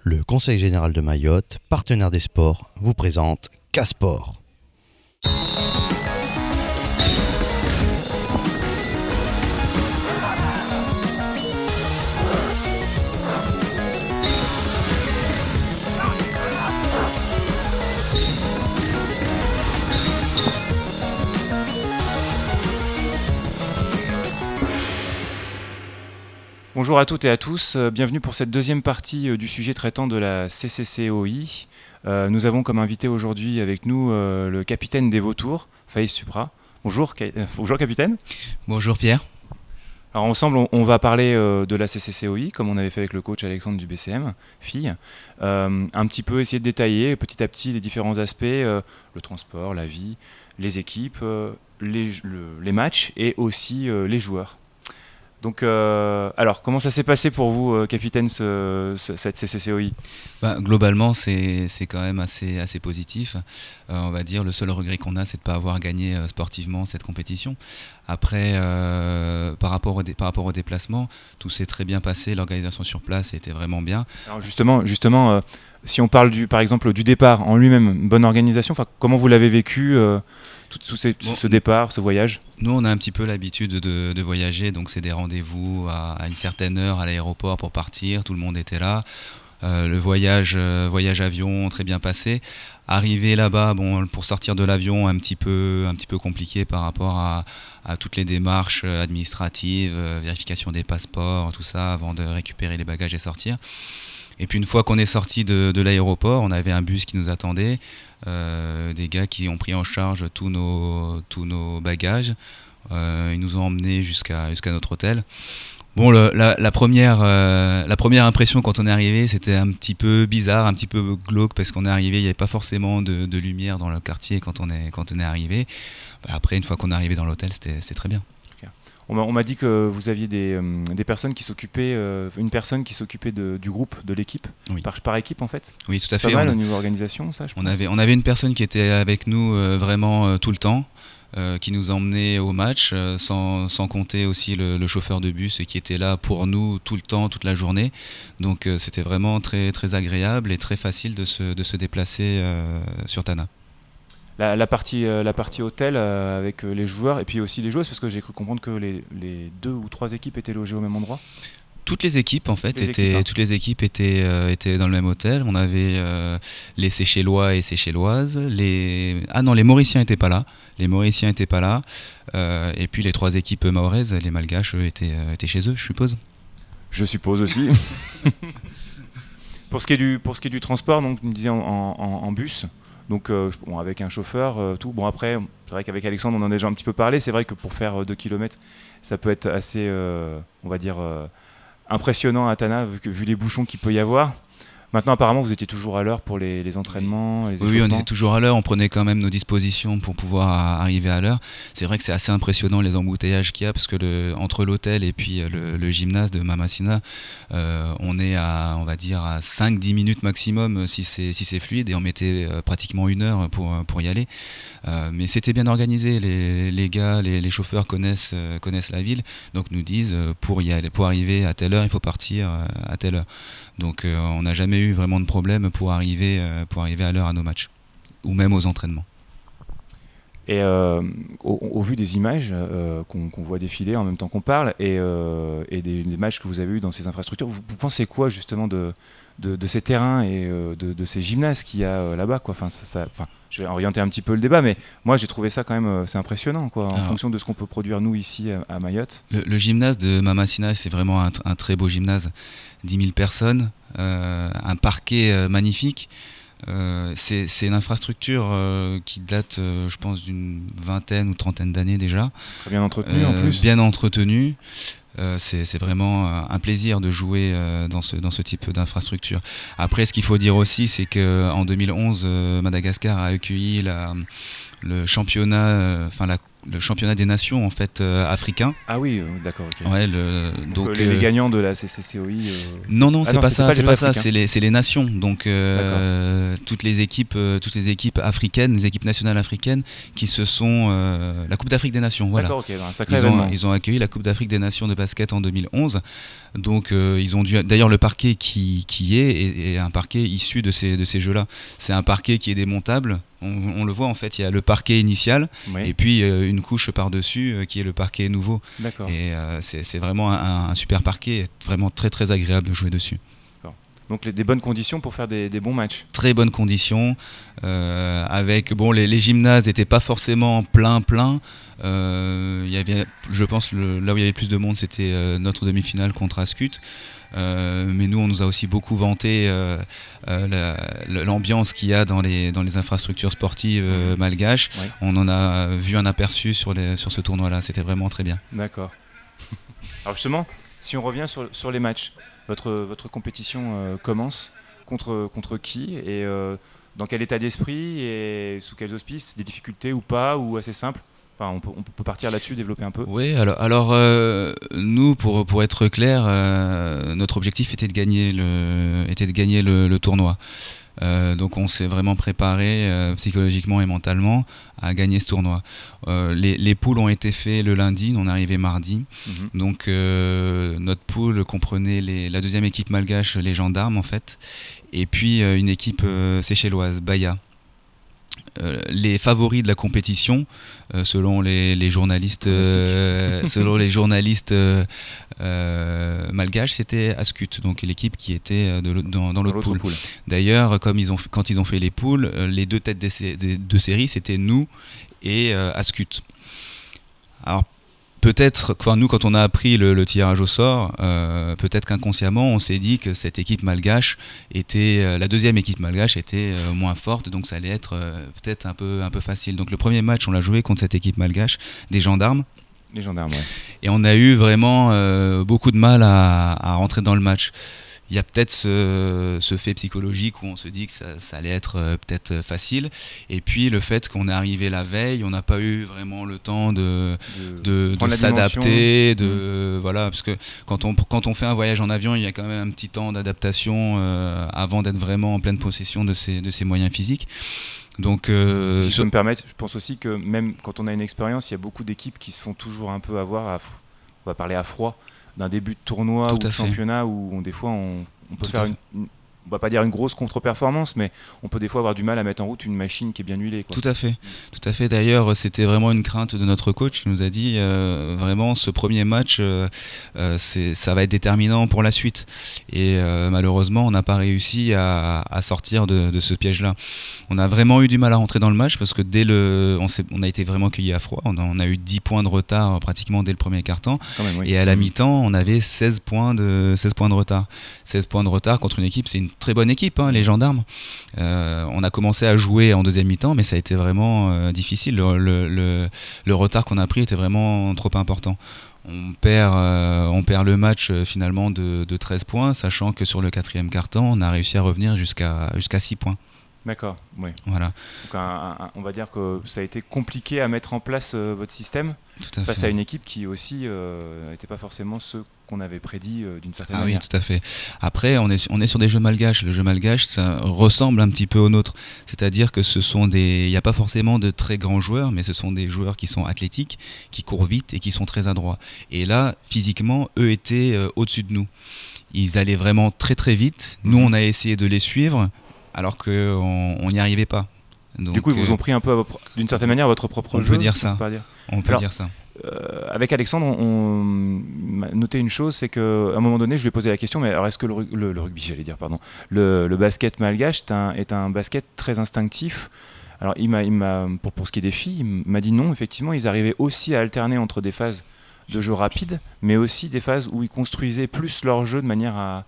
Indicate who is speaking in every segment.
Speaker 1: le Conseil général de Mayotte, partenaire des sports, vous présente K-Sport.
Speaker 2: Bonjour à toutes et à tous, bienvenue pour cette deuxième partie du sujet traitant de la CCCOI. Nous avons comme invité aujourd'hui avec nous le capitaine des Vautours, Faïs Supra. Bonjour, bonjour capitaine.
Speaker 3: Bonjour Pierre.
Speaker 2: Alors ensemble on va parler de la CCCOI comme on avait fait avec le coach Alexandre du BCM, fille. Un petit peu essayer de détailler petit à petit les différents aspects, le transport, la vie, les équipes, les matchs et aussi les joueurs. Donc, alors, comment ça s'est passé pour vous, capitaine, cette CCCOI ?
Speaker 3: Globalement, c'est quand même assez positif. On va dire, le seul regret qu'on a, c'est de ne pas avoir gagné sportivement cette compétition. Après, par rapport au déplacement, tout s'est très bien passé. L'organisation sur place était vraiment bien.
Speaker 2: Alors justement, si on parle par exemple du départ en lui-même, bonne organisation, comment vous l'avez vécu ce départ, ce voyage ?
Speaker 3: Nous, on a un petit peu l'habitude de voyager, donc c'est des rendez-vous à une certaine heure à l'aéroport pour partir, tout le monde était là. Le voyage avion, très bien passé. Arrivé là-bas, pour sortir de l'avion, un petit peu compliqué par rapport à toutes les démarches administratives, vérification des passeports, tout ça, avant de récupérer les bagages et sortir. Et puis une fois qu'on est sorti de l'aéroport, on avait un bus qui nous attendait, des gars qui ont pris en charge tous nos bagages. Ils nous ont emmenés jusqu'à notre hôtel. Bon, la première impression quand on est arrivé, c'était un petit peu bizarre, un petit peu glauque, parce qu'on est arrivé, il n'y avait pas forcément de lumière dans le quartier quand on est arrivé. Après, une fois qu'on est arrivé dans l'hôtel, c'était très bien.
Speaker 2: On m'a dit que vous aviez des personnes qui s'occupaient, une personne qui s'occupait du groupe, de l'équipe, oui. par équipe en fait.
Speaker 3: Oui, tout à fait.
Speaker 2: Pas mal au niveau organisation, ça, je pense.
Speaker 3: On avait une personne qui était avec nous vraiment tout le temps, qui nous emmenait au match, sans compter aussi le chauffeur de bus qui était là pour nous tout le temps, toute la journée. Donc c'était vraiment très, très agréable et très facile de se déplacer sur Tana.
Speaker 2: La partie hôtel avec les joueurs et puis aussi les joueuses, parce que j'ai cru comprendre que les 2 ou 3 équipes étaient logées au même endroit.
Speaker 3: Toutes les équipes en fait toutes les équipes étaient dans le même hôtel. On avait les Seychellois et Seychelloises. Les Mauriciens n'étaient pas là. Et puis les 3 équipes mahoraises, les Malgaches, eux, étaient chez eux, je suppose. Je suppose aussi.
Speaker 2: Pour ce qui est du transport, donc vous me disiez en bus. Donc avec un chauffeur, tout. Bon après, c'est vrai qu'avec Alexandre, on en a déjà un petit peu parlé. C'est vrai que pour faire 2 km, ça peut être assez, on va dire, impressionnant à Tana, vu les bouchons qu'il peut y avoir. Maintenant, apparemment, vous étiez toujours à l'heure pour les entraînements, les échauffements.
Speaker 3: Oui, on était toujours à l'heure. On prenait quand même nos dispositions pour pouvoir arriver à l'heure. C'est vrai que c'est assez impressionnant les embouteillages qu'il y a, parce que entre l'hôtel et puis le gymnase de Mamasina, on est on va dire à 5-10 minutes maximum si c'est fluide, et on mettait pratiquement 1 heure pour y aller. Mais c'était bien organisé. Les gars, les chauffeurs connaissent la ville, donc nous disent pour arriver à telle heure, il faut partir à telle heure. Donc on n'a jamais eu vraiment de problème pour arriver à l'heure à nos matchs, ou même aux entraînements.
Speaker 2: Et au vu des images qu'on voit défiler en même temps qu'on parle, et des matchs que vous avez eus dans ces infrastructures, vous pensez quoi justement de ces terrains et de ces gymnases qu'il y a là-bas, quoi. Je vais orienter un petit peu le débat, mais moi j'ai trouvé ça quand même c'est impressionnant, quoi, en fonction de ce qu'on peut produire nous ici à Mayotte.
Speaker 3: Le gymnase de Mamasina, c'est vraiment un très beau gymnase, 10 000 personnes, un parquet magnifique. C'est une infrastructure qui date, je pense, d'une 20aine ou 30aine d'années déjà.
Speaker 2: Très bien entretenue en plus.
Speaker 3: Bien entretenue. C'est vraiment un plaisir de jouer dans ce type d'infrastructure. Après, ce qu'il faut dire aussi, c'est qu'en 2011, Madagascar a accueilli le championnat, le championnat des nations en fait africain.
Speaker 2: Ah oui, d'accord. Okay.
Speaker 3: Ouais,
Speaker 2: donc les gagnants de la CCCOI.
Speaker 3: Non, c'est pas ça. C'est les nations. Donc toutes les équipes africaines, les équipes nationales africaines, qui se sont la Coupe d'Afrique des Nations. Voilà.
Speaker 2: D'accord, ok, un sacré événement.
Speaker 3: Ils ont accueilli la Coupe d'Afrique des Nations de basket en 2011. Donc ils ont dû. D'ailleurs, le parquet qui est un parquet issu de ces jeux-là. C'est un parquet qui est démontable. On le voit en fait, il y a le parquet initial et puis une couche par-dessus qui est le parquet nouveau.
Speaker 2: D'accord.
Speaker 3: Et c'est vraiment un super parquet, vraiment très très agréable de jouer dessus.
Speaker 2: Donc des bonnes conditions pour faire des bons matchs.
Speaker 3: Très bonnes conditions, avec les gymnases n'étaient pas forcément plein. Il y avait, je pense, là où il y avait plus de monde, c'était notre demi-finale contre Ascut. Mais nous, on nous a aussi beaucoup vanté l'ambiance qu'il y a dans les infrastructures sportives malgaches. Ouais. On en a vu un aperçu sur ce tournoi-là. C'était vraiment très bien.
Speaker 2: D'accord. Alors justement, si on revient sur les matchs, votre compétition commence contre qui et dans quel état d'esprit et sous quels auspices? Des difficultés ou pas, ou assez simple? Enfin, on peut partir là-dessus, développer un peu.
Speaker 3: Oui, alors nous, pour être clair, notre objectif était de gagner le tournoi. Donc on s'est vraiment préparé psychologiquement et mentalement à gagner ce tournoi. Les poules ont été faits le lundi, on est arrivé mardi. Donc notre poule comprenait la deuxième équipe malgache, les gendarmes en fait, et puis une équipe séchelloise, Baya. Les favoris de la compétition, selon les journalistes, malgaches, c'était Ascut, donc l'équipe qui était dans l'autre poule. D'ailleurs, quand ils ont fait les poules, les deux têtes de série, c'était nous et Ascut. Alors peut-être, nous, quand on a appris le tirage au sort, peut-être qu'inconsciemment, on s'est dit que cette équipe malgache était, la deuxième équipe malgache était moins forte, donc ça allait être peut-être un peu facile. Donc le premier match, on l'a joué contre cette équipe malgache, des gendarmes.
Speaker 2: Les gendarmes, ouais.
Speaker 3: Et on a eu vraiment beaucoup de mal à rentrer dans le match. Il y a peut-être ce fait psychologique où on se dit que ça allait être peut-être facile. Et puis le fait qu'on est arrivé la veille, on n'a pas eu vraiment le temps de s'adapter. Voilà, parce que quand on fait un voyage en avion, il y a quand même un petit temps d'adaptation avant d'être vraiment en pleine possession de ses moyens physiques. Donc,
Speaker 2: si je peux me permettre, je pense aussi que même quand on a une expérience, il y a beaucoup d'équipes qui se font toujours un peu avoir, on va parler à froid, d'un début de tournoi ou de championnat où des fois on peut faire on va pas dire une grosse contre-performance, mais on peut des fois avoir du mal à mettre en route une machine qui est bien huilée, quoi.
Speaker 3: Tout à fait. D'ailleurs, c'était vraiment une crainte de notre coach qui nous a dit vraiment ce premier match, ça va être déterminant pour la suite. Et malheureusement, on n'a pas réussi à sortir de ce piège-là. On a vraiment eu du mal à rentrer dans le match parce que on a été vraiment cueillis à froid. On a eu 10 points de retard pratiquement dès le premier quart-temps. Oui. Et à la mi-temps, on avait 16 points de retard. 16 points de retard contre une équipe, c'est une très bonne équipe, les gendarmes. On a commencé à jouer en deuxième mi-temps, mais ça a été vraiment difficile. Le retard qu'on a pris était vraiment trop important. On perd le match finalement de 13 points, sachant que sur le quatrième quart-temps, on a réussi à revenir jusqu'à 6 points.
Speaker 2: D'accord, oui.
Speaker 3: Voilà.
Speaker 2: Donc on va dire que ça a été compliqué à mettre en place votre système face à une équipe qui aussi n'était pas forcément ce qu'on avait prédit d'une certaine manière.
Speaker 3: Oui, tout à fait. Après, on est sur des jeux malgaches. Le jeu malgache, ça ressemble un petit peu au nôtre. C'est-à-dire que il n'y a pas forcément de très grands joueurs, mais ce sont des joueurs qui sont athlétiques, qui courent vite et qui sont très adroits. Et là, physiquement, eux étaient au-dessus de nous. Ils allaient vraiment très très vite. Nous, on a essayé de les suivre, alors qu'on n'y arrivait pas. Donc,
Speaker 2: du coup, ils vous ont pris un peu, d'une certaine manière, votre propre jeu.
Speaker 3: On peut dire ça.
Speaker 2: Avec Alexandre, on m'a noté une chose, c'est qu'à un moment donné, je lui ai posé la question, mais alors est-ce que le rugby, j'allais dire, pardon, le basket malgache est un basket très instinctif? Alors, pour ce qui est des filles, il m'a dit non, effectivement, ils arrivaient aussi à alterner entre des phases de jeu rapide, mais aussi des phases où ils construisaient plus leur jeu de maniire à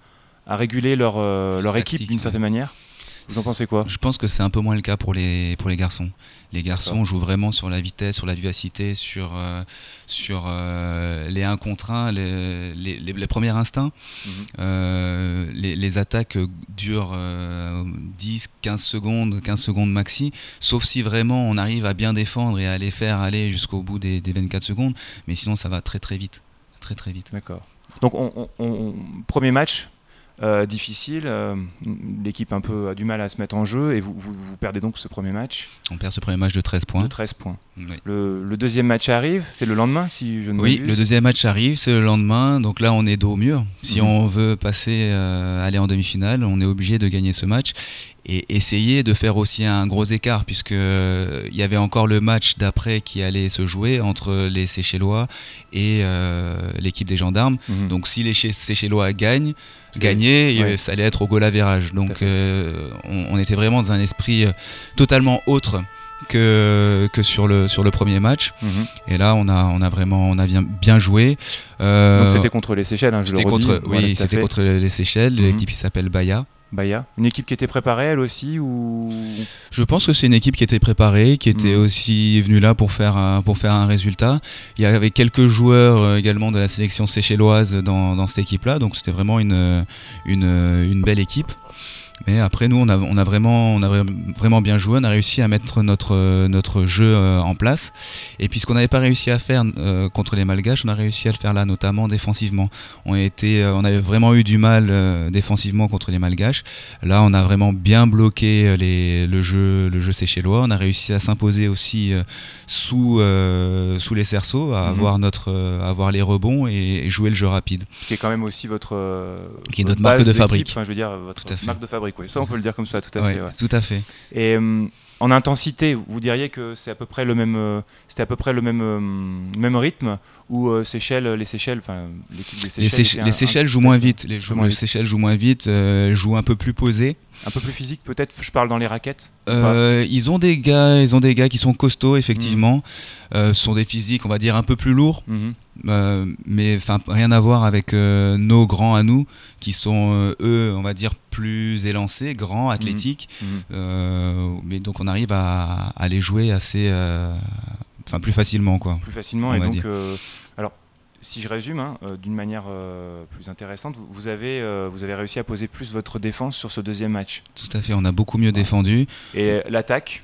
Speaker 2: réguler leur équipe d'une certaine manière. Vous en pensez quoi?
Speaker 3: Je pense que c'est un peu moins le cas pour les garçons. Les garçons jouent vraiment sur la vitesse, sur la vivacité, sur les 1 contre 1, les premiers instincts. Les attaques durent 10, 15 secondes maxi, sauf si vraiment on arrive à bien défendre et à les faire aller jusqu'au bout des 24 secondes, mais sinon ça va très très vite. Très très vite.
Speaker 2: D'accord. Donc premier match difficile, l'équipe un peu a du mal à se mettre en jeu et vous perdez donc ce premier match.
Speaker 3: On perd ce premier match de 13 points.
Speaker 2: De 13 points.
Speaker 3: Oui.
Speaker 2: Le deuxième match arrive, c'est le lendemain si je ne
Speaker 3: Oui,
Speaker 2: m'abuse.
Speaker 3: le deuxième match arrive, c'est le lendemain, donc là on est dos au mur. Si on veut passer, aller en demi-finale, on est obligé de gagner ce match et essayer de faire aussi un gros écart, puisque il y avait encore le match d'après qui allait se jouer entre les Seychellois et l'équipe des gendarmes. Donc si les Seychellois gagnaient, ça allait être au goal average. Donc on était vraiment dans un esprit totalement autre que sur le premier match. Et là on a bien joué.
Speaker 2: Donc c'était contre les Seychelles, je le redis.
Speaker 3: Oui, c'était contre les Seychelles, l'équipe qui s'appelle Bahia.
Speaker 2: Une équipe qui était préparée elle aussi ou...
Speaker 3: Je pense que c'est une équipe qui était préparée, qui était aussi venue là pour faire un résultat. Il y avait quelques joueurs également de la sélection séchelloise dans cette équipe-là, donc c'était vraiment une belle équipe. Mais après nous on a vraiment bien joué, on a réussi à mettre notre jeu en place, et puis ce qu'on n'avait pas réussi à faire contre les Malgaches, on a réussi à le faire là, notamment défensivement. On avait vraiment eu du mal défensivement contre les Malgaches. Là on a vraiment bien bloqué le jeu séchellois, on a réussi à s'imposer aussi sous les cerceaux, à avoir les rebonds et jouer le jeu rapide.
Speaker 2: Qui est quand même aussi votre
Speaker 3: marque de fabrique.
Speaker 2: Enfin, je veux dire votre marque de fabrique. Oui, ça on peut le dire comme ça, tout à fait. Ouais.
Speaker 3: Tout à fait.
Speaker 2: Et en intensité, vous diriez que c'est à peu près le même, même rythme où les Seychelles, enfin l'équipe des Seychelles.
Speaker 3: Les Seychelles jouent moins vite. Les Seychelles jouent moins vite, jouent un peu plus posés.
Speaker 2: Un peu plus physique peut-être, je parle dans les raquettes.
Speaker 3: Ils ont des gars qui sont costauds effectivement. Ce sont des physiques on va dire un peu plus lourds, mais rien à voir avec nos grands à nous qui sont eux on va dire plus élancés, grands, athlétiques. Mais donc on arrive à les jouer assez, plus facilement quoi.
Speaker 2: Plus facilement et donc alors. Si je résume d'une manière plus intéressante, vous avez réussi à poser plus votre défense sur ce deuxième match.
Speaker 3: Tout à fait, on a beaucoup mieux défendu.
Speaker 2: Et l'attaque ?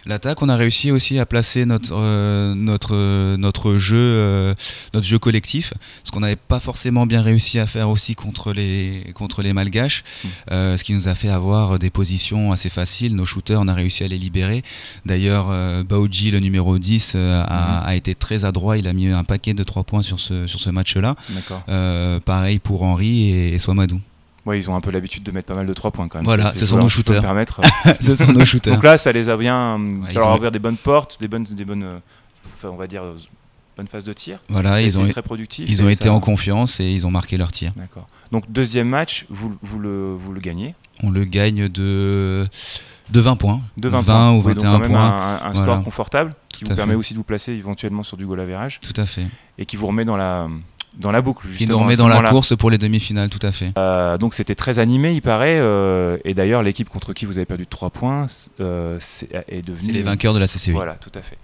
Speaker 3: L'attaque, on a réussi aussi à placer notre jeu collectif, ce qu'on n'avait pas forcément bien réussi à faire aussi contre les Malgaches, ce qui nous a fait avoir des positions assez faciles. Nos shooters, on a réussi à les libérer. D'ailleurs, Baoji, le numéro 10, a été très adroit. Il a mis un paquet de 3 points sur ce match-là. Pareil pour Henri et Swamadou.
Speaker 2: Ouais, ils ont un peu l'habitude de mettre pas mal de 3 points quand même.
Speaker 3: Voilà, ce sont nos shooters.
Speaker 2: Ce sont nos shooters. Donc là, ça les a bien, ça leur a ouvert des bonnes portes, des bonnes, on va dire, bonnes phases de tir.
Speaker 3: Voilà, ils ont été
Speaker 2: très productifs.
Speaker 3: Ils ont été en confiance et ils ont marqué leur tir.
Speaker 2: D'accord. Donc deuxième match, vous le gagnez.
Speaker 3: On le gagne de 20 points.
Speaker 2: De 20 points.
Speaker 3: Ou 21
Speaker 2: donc quand
Speaker 3: points.
Speaker 2: Un score confortable qui vous permet aussi de vous placer éventuellement sur du goal average.
Speaker 3: Tout à fait.
Speaker 2: Et qui vous remet dans la boucle.
Speaker 3: Qui nous remet dans la course pour les demi-finales, tout à fait.
Speaker 2: Donc c'était très animé, il paraît. Et d'ailleurs, l'équipe contre qui vous avez perdu de 3 points est devenue...
Speaker 3: C'est les vainqueurs de la CCOI.
Speaker 2: Voilà, tout à fait.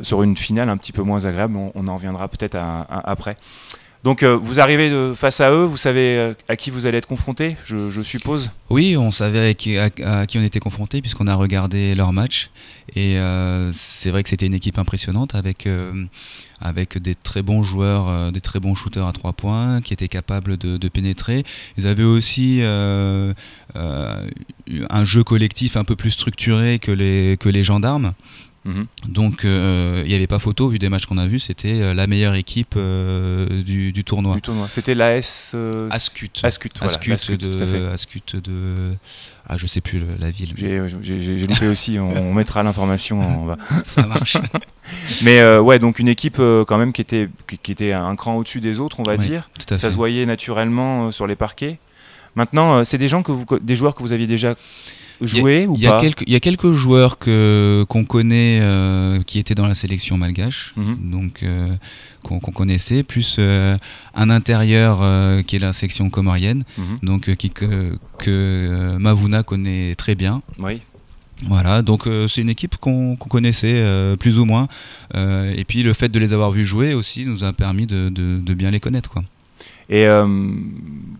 Speaker 2: Sur une finale un petit peu moins agréable, on en reviendra peut-être après. Donc vous arrivez face à eux, vous savez à qui vous allez être confronté, je suppose.
Speaker 3: Oui, on savait à qui on était confronté puisqu'on a regardé leur match. Et c'est vrai que c'était une équipe impressionnante avec des très bons joueurs, des très bons shooters à 3 points qui étaient capables de pénétrer. Ils avaient aussi un jeu collectif un peu plus structuré que les gendarmes. Donc il n'y avait pas photo, vu des matchs qu'on a vus, c'était la meilleure équipe du tournoi.
Speaker 2: C'était l'AS
Speaker 3: Ascut. Ah, je sais plus la ville.
Speaker 2: J'ai loupé aussi, on mettra l'information en bas.
Speaker 3: Ça marche.
Speaker 2: Mais donc une équipe quand même qui était un cran au-dessus des autres, on va dire. Ça se voyait naturellement sur les parquets. Maintenant, c'est des joueurs que vous aviez déjà joué ou pas?
Speaker 3: Il y a quelques joueurs qu'on connaît qui étaient dans la sélection malgache, donc qu'on connaissait, plus un intérieur qui est la section comorienne, donc que Mavouna connaît très bien.
Speaker 2: Oui.
Speaker 3: Voilà, donc c'est une équipe qu'on connaissait plus ou moins, et puis le fait de les avoir vus jouer aussi nous a permis de bien les connaître, quoi.
Speaker 2: Et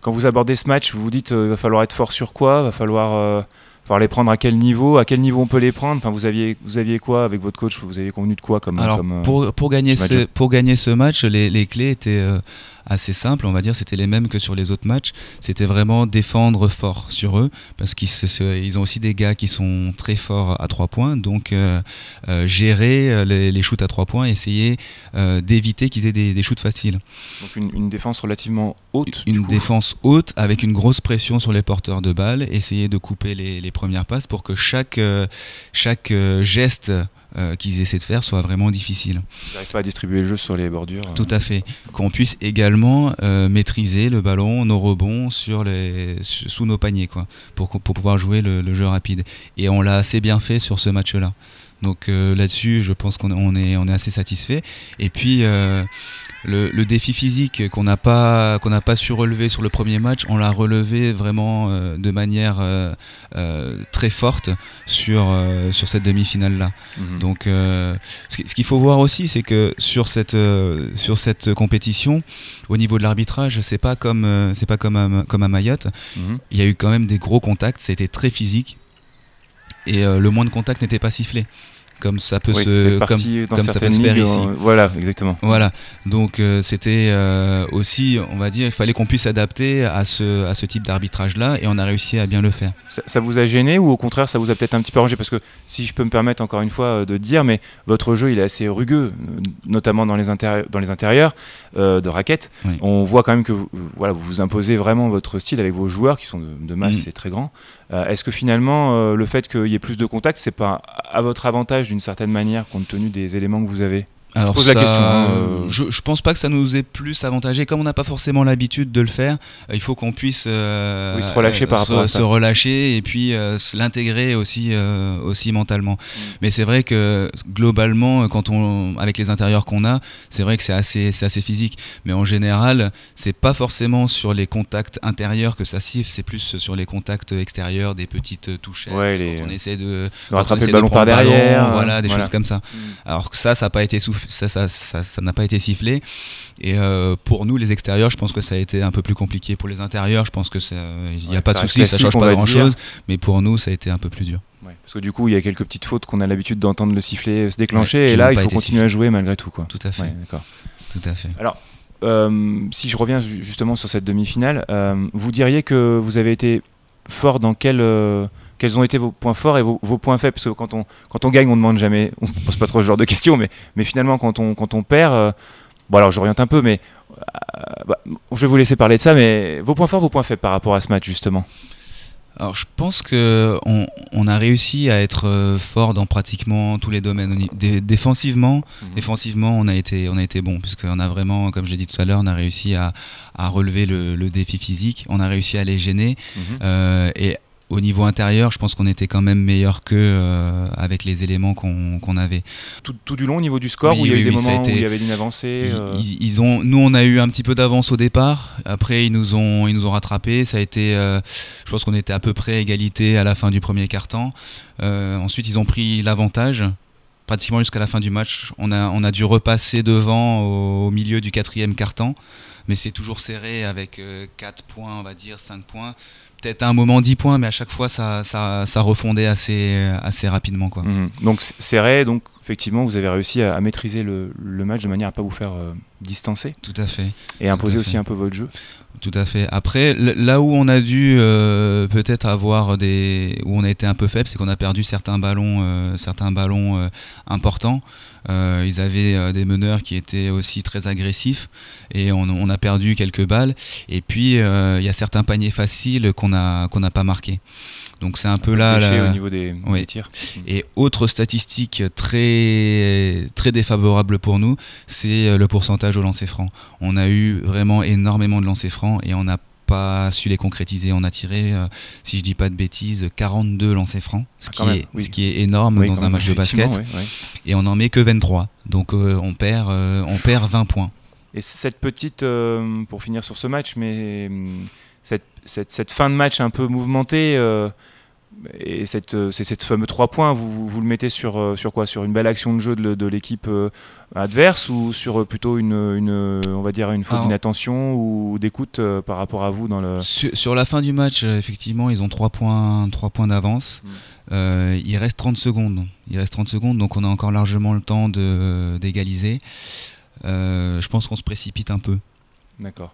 Speaker 2: quand vous abordez ce match, vous vous dites va falloir être fort sur quoi? Va falloir les prendre à quel niveau? À quel niveau on peut les prendre? Enfin, vous aviez quoi avec votre coach? Vous aviez convenu de quoi comme
Speaker 3: pour gagner ce match, les clés étaient assez simples, on va dire. C'était les mêmes que sur les autres matchs. C'était vraiment défendre fort sur eux, parce qu'ils ont aussi des gars qui sont très forts à 3 points. Donc gérer les shoots à 3 points, essayer d'éviter qu'ils aient des shoots faciles.
Speaker 2: Donc une défense relativement haute.
Speaker 3: Une défense haute avec une grosse pression sur les porteurs de balles. Essayer de couper les premières passes pour que chaque geste qu'ils essaient de faire soit vraiment difficile.
Speaker 2: Ils n'arrivent pas à distribuer le jeu sur les bordures.
Speaker 3: Tout à fait. Qu'on puisse également maîtriser le ballon, nos rebonds sous nos paniers, quoi, pour pouvoir jouer le jeu rapide. Et on l'a assez bien fait sur ce match-là. Donc là-dessus, je pense qu'on est assez satisfait. Et puis le défi physique qu'on n'a pas su relever sur le premier match, on l'a relevé vraiment de manière très forte sur cette demi-finale-là. Donc ce qu'il faut voir aussi, c'est que sur cette compétition, au niveau de l'arbitrage, c'est pas comme à Mayotte. Il y a eu quand même des gros contacts, c'était très physique, et le moins de contacts n'était pas sifflé. Comme ça peut se faire ici.
Speaker 2: Voilà, exactement.
Speaker 3: Voilà. Donc c'était aussi, on va dire, il fallait qu'on puisse s'adapter à ce type d'arbitrage-là, et on a réussi à bien le faire.
Speaker 2: Ça vous a gêné, ou au contraire ça vous a peut-être un petit peu arrangé? Parce que si je peux me permettre encore une fois de dire, mais votre jeu il est assez rugueux, notamment dans les intérieurs de raquettes. Oui. On voit quand même que vous imposez vraiment votre style avec vos joueurs qui sont de masse et très grands. Est-ce que finalement le fait qu'il y ait plus de contacts, c'est pas à votre avantage d'une certaine manière, compte tenu des éléments que vous avez?
Speaker 3: Alors je pose la question. Je pense pas que ça nous ait plus avantagé. Comme on n'a pas forcément l'habitude de le faire, il faut qu'on puisse
Speaker 2: se relâcher par rapport à ça.
Speaker 3: Se relâcher, et puis l'intégrer aussi mentalement. Mais c'est vrai que globalement, avec les intérieurs qu'on a, c'est vrai que c'est assez physique. Mais en général, c'est pas forcément sur les contacts intérieurs que ça siffle, c'est plus sur les contacts extérieurs, des petites touchettes, quand on essaie de
Speaker 2: rattraper le ballon par derrière,
Speaker 3: voilà, des choses comme ça. Alors que ça n'a pas été ça n'a pas été sifflé, et pour nous les extérieurs, je pense que ça a été un peu plus compliqué. Pour les intérieurs, je pense que il n'y a pas de souci, ça change pas grand chose, mais pour nous ça a été un peu plus dur.
Speaker 2: Ouais, parce que du coup il y a quelques petites fautes qu'on a l'habitude d'entendre le sifflet se déclencher, et là il faut continuer à jouer malgré tout, quoi.
Speaker 3: Tout à fait.
Speaker 2: Ouais, d'accord.
Speaker 3: Tout à fait.
Speaker 2: Alors si je reviens justement sur cette demi-finale, vous diriez que vous avez été fort dans quels ont été vos points forts et vos points faibles? Parce que quand on gagne, on ne demande jamais, on ne pose pas trop ce genre de questions, mais finalement quand on perd, bon alors j'oriente un peu, mais je vais vous laisser parler de ça, mais vos points forts, vos points faibles par rapport à ce match justement.
Speaker 3: Alors je pense qu'on a réussi à être fort dans pratiquement tous les domaines. Défensivement, on a été bon, puisqu'on a vraiment, comme je l'ai dit tout à l'heure, on a réussi à relever le défi physique, on a réussi à les gêner, et au niveau intérieur, je pense qu'on était quand même meilleur qu'eux avec les éléments qu'on avait.
Speaker 2: Tout du long au niveau du score, où il y a eu des moments où il y avait une avancée
Speaker 3: Nous, on a eu un petit peu d'avance au départ. Après, ils nous ont rattrapés. Ça a été, je pense qu'on était à peu près à égalité à la fin du premier quart-temps. Ensuite, ils ont pris l'avantage. Pratiquement jusqu'à la fin du match, on a dû repasser devant au milieu du quatrième quart-temps. Mais c'est toujours serré avec 4 points, on va dire, 5 points. Peut-être à un moment 10 points, mais à chaque fois ça refondait assez rapidement, quoi.
Speaker 2: Donc serré, donc effectivement vous avez réussi à maîtriser le match de manière à ne pas vous faire distancer.
Speaker 3: Tout à fait.
Speaker 2: Et imposer aussi un peu votre jeu.
Speaker 3: Tout à fait. Après, là où on a dû peut-être avoir où on a été un peu faible, c'est qu'on a perdu certains ballons importants. Ils avaient des meneurs qui étaient aussi très agressifs, et on a perdu quelques balles. Et puis il y a certains paniers faciles qu'on n'a pas marqués. Donc c'est un peu là
Speaker 2: au niveau des tirs.
Speaker 3: Et autre statistique très très défavorable pour nous, c'est le pourcentage au lancer franc. On a eu vraiment énormément de lancers francs, et on n'a pas su les concrétiser. On a tiré, si je dis pas de bêtises, 42 lancers francs, ce qui est énorme dans un match de basket. Et on n'en met que 23. Donc on perd 20 points.
Speaker 2: Et cette petite, pour finir sur ce match, mais cette fin de match un peu mouvementée, et cette fameux 3 points, vous le mettez sur quoi? Sur une belle action de jeu de l'équipe adverse, ou sur plutôt on va dire une faute d'inattention ou d'écoute par rapport à vous dans le...
Speaker 3: Sur la fin du match, effectivement, ils ont 3 points d'avance. Il reste 30 secondes. Donc on a encore largement le temps d'égaliser. Je pense qu'on se précipite un peu.
Speaker 2: D'accord.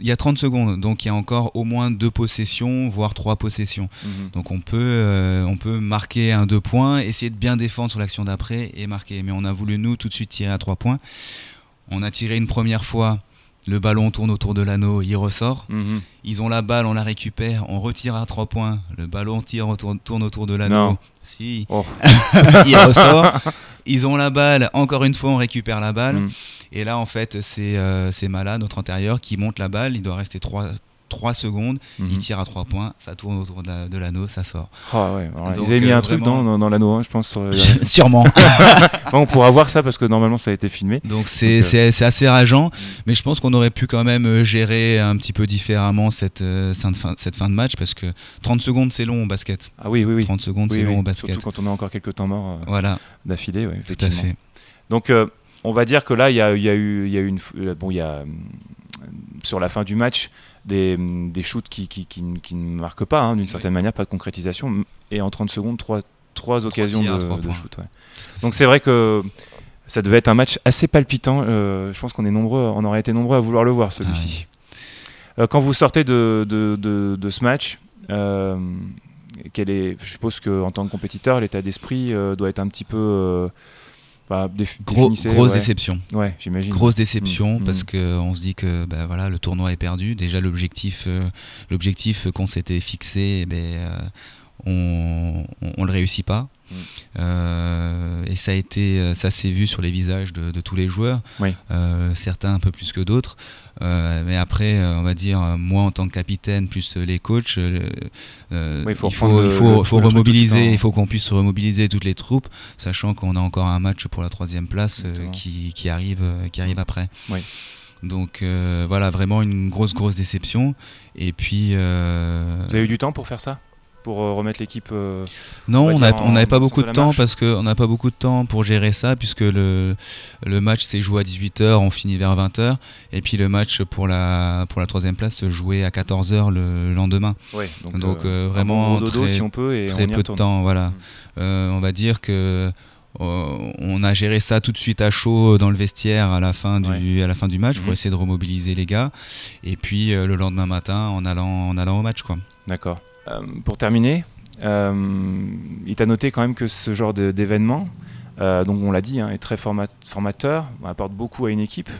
Speaker 3: Il y a 30 secondes, donc il y a encore au moins 2 possessions, voire 3 possessions. Donc on peut marquer 2 points, essayer de bien défendre sur l'action d'après et marquer. Mais on a voulu, nous, tout de suite tirer à 3 points. On a tiré une première fois, le ballon tourne autour de l'anneau, il ressort. Ils ont la balle, on la récupère, on retire à 3 points, le ballon tourne autour de l'anneau.
Speaker 2: Non.
Speaker 3: Si. Il ressort. Ils ont la balle, encore une fois, on récupère la balle. Et là, en fait, c'est Mala, notre intérieur, qui monte la balle. Il doit rester 3 secondes. Il tire à 3 points. Ça tourne autour de l'anneau, ça sort.
Speaker 2: Donc, ils avaient mis un truc dans l'anneau, je pense.
Speaker 3: Sûrement.
Speaker 2: On pourra voir ça parce que normalement, ça a été filmé.
Speaker 3: Donc, c'est assez rageant. Mais je pense qu'on aurait pu quand même gérer un petit peu différemment cette fin de match, parce que 30 secondes, c'est long au basket.
Speaker 2: Ah oui.
Speaker 3: 30 secondes, c'est long au basket.
Speaker 2: Surtout quand on a encore quelques temps morts d'affilée.
Speaker 3: Tout à fait.
Speaker 2: Donc, on va dire que là, il y a sur la fin du match des shoots qui ne marquent pas, d'une certaine manière, pas de concrétisation, et en 30 secondes, trois occasions de shoot. Donc c'est vrai que ça devait être un match assez palpitant. Je pense on aurait été nombreux à vouloir le voir, celui-ci. Quand vous sortez de ce match, je suppose qu'en tant que compétiteur, l'état d'esprit doit être un petit peu...
Speaker 3: grosse déception.
Speaker 2: Ouais, j'imagine.
Speaker 3: Grosse déception parce qu'on se dit que le tournoi est perdu. Déjà l'objectif qu'on s'était fixé, on le réussit pas. Et ça s'est vu sur les visages de tous les joueurs. Certains un peu plus que d'autres. Mais après, on va dire, moi en tant que capitaine, plus les coachs, il faut remobiliser, il faut qu'on puisse remobiliser toutes les troupes, sachant qu'on a encore un match pour la 3e place qui arrive après. Donc vraiment une grosse déception. Et puis
Speaker 2: vous avez eu du temps pour faire ça, pour remettre l'équipe
Speaker 3: Non, on n'avait pas beaucoup de temps, parce qu'on n'a pas beaucoup de temps pour gérer ça, puisque le match s'est joué à 18h, on finit vers 20h, et puis le match pour la 3e place se jouait à 14h le lendemain. Donc vraiment
Speaker 2: dodo, si on peut, et
Speaker 3: très peu de temps. On va dire que on a géré ça tout de suite à chaud dans le vestiaire à la fin du match pour essayer de remobiliser les gars, et puis le lendemain matin en allant au match, quoi.
Speaker 2: D'accord. Pour terminer, il t'a noté quand même que ce genre d'événement, donc on l'a dit, est très formateur, apporte beaucoup à une équipe,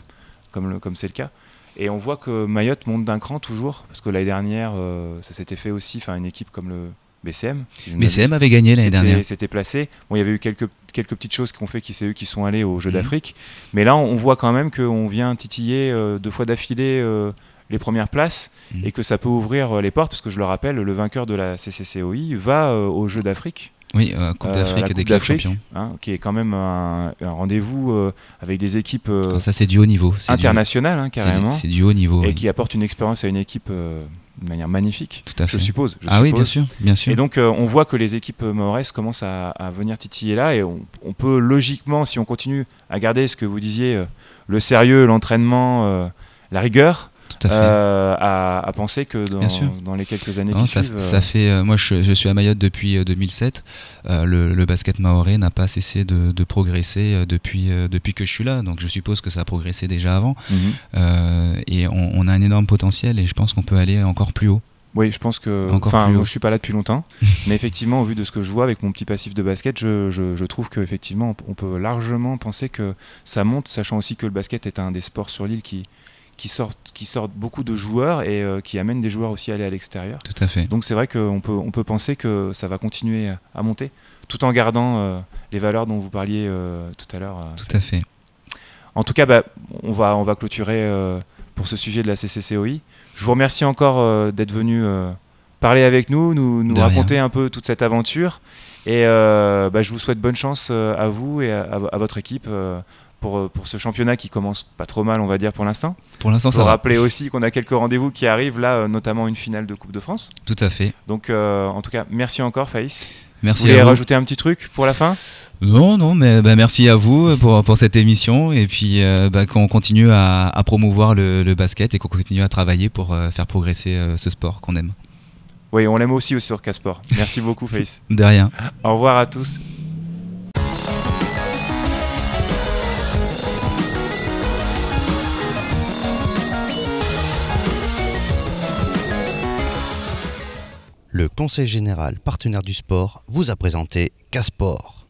Speaker 2: comme c'est le cas. Et on voit que Mayotte monte d'un cran toujours, parce que l'année dernière, ça s'était fait aussi, une équipe comme le BCM.
Speaker 3: BCM avait gagné l'année dernière.
Speaker 2: C'était placé. Bon, il y avait eu quelques petites choses qui ont fait que c'est eux qui sont allés aux Jeux d'Afrique. Mais là, on voit quand même qu'on vient titiller 2 fois d'affilée les premières places, et que ça peut ouvrir les portes, parce que je le rappelle, le vainqueur de la CCCOI va aux Jeux d'Afrique.
Speaker 3: Oui, Coupe d'Afrique et des clubs champions.
Speaker 2: Qui est quand même un rendez-vous avec des équipes
Speaker 3: ça, c'est du haut niveau.
Speaker 2: Internationales, carrément.
Speaker 3: C'est du haut niveau.
Speaker 2: Et qui apporte une expérience à une équipe de manière magnifique,
Speaker 3: tout à fait.
Speaker 2: je suppose.
Speaker 3: Oui, bien sûr.
Speaker 2: Et donc, on voit que les équipes mahorais commencent à venir titiller là, et on peut logiquement, si on continue à garder ce que vous disiez, le sérieux, l'entraînement, la rigueur, à penser que dans les quelques années qui suivent...
Speaker 3: Ça fait, moi, je suis à Mayotte depuis 2007. Le basket mahorais n'a pas cessé de progresser depuis que je suis là. Donc je suppose que ça a progressé déjà avant. Et on a un énorme potentiel, et je pense qu'on peut aller encore plus haut.
Speaker 2: Oui, je pense que... Moi, je suis pas là depuis longtemps, mais effectivement, au vu de ce que je vois avec mon petit passif de basket, je trouve qu'effectivement, on peut largement penser que ça monte, sachant aussi que le basket est un des sports sur l'île qui sortent beaucoup de joueurs, et qui amènent des joueurs aussi à aller à l'extérieur.
Speaker 3: Tout à fait.
Speaker 2: Donc c'est vrai qu'on peut penser que ça va continuer à monter, tout en gardant les valeurs dont vous parliez tout à l'heure.
Speaker 3: Tout à fait.
Speaker 2: En tout cas, on va clôturer pour ce sujet de la CCCOI. Je vous remercie encore d'être venu parler avec nous, nous raconter un peu toute cette aventure. Et je vous souhaite bonne chance à vous et à votre équipe pour ce championnat qui commence pas trop mal, on va dire, pour l'instant.
Speaker 3: Pour l'instant, ça va.
Speaker 2: Pour rappeler aussi qu'on a quelques rendez-vous qui arrivent là, notamment une finale de Coupe de France.
Speaker 3: Tout à fait.
Speaker 2: Donc, en tout cas, merci encore, Faïs.
Speaker 3: Merci.
Speaker 2: Vous voulez rajouter un petit truc pour la fin ?
Speaker 3: Non, mais merci à vous pour cette émission et puis qu'on continue à promouvoir le basket et qu'on continue à travailler pour faire progresser ce sport qu'on aime.
Speaker 2: Oui, on l'aime aussi sur Casport. Merci beaucoup, Faïs.
Speaker 3: De rien.
Speaker 2: Au revoir à tous.
Speaker 1: Le Conseil général partenaire du sport vous a présenté Casport.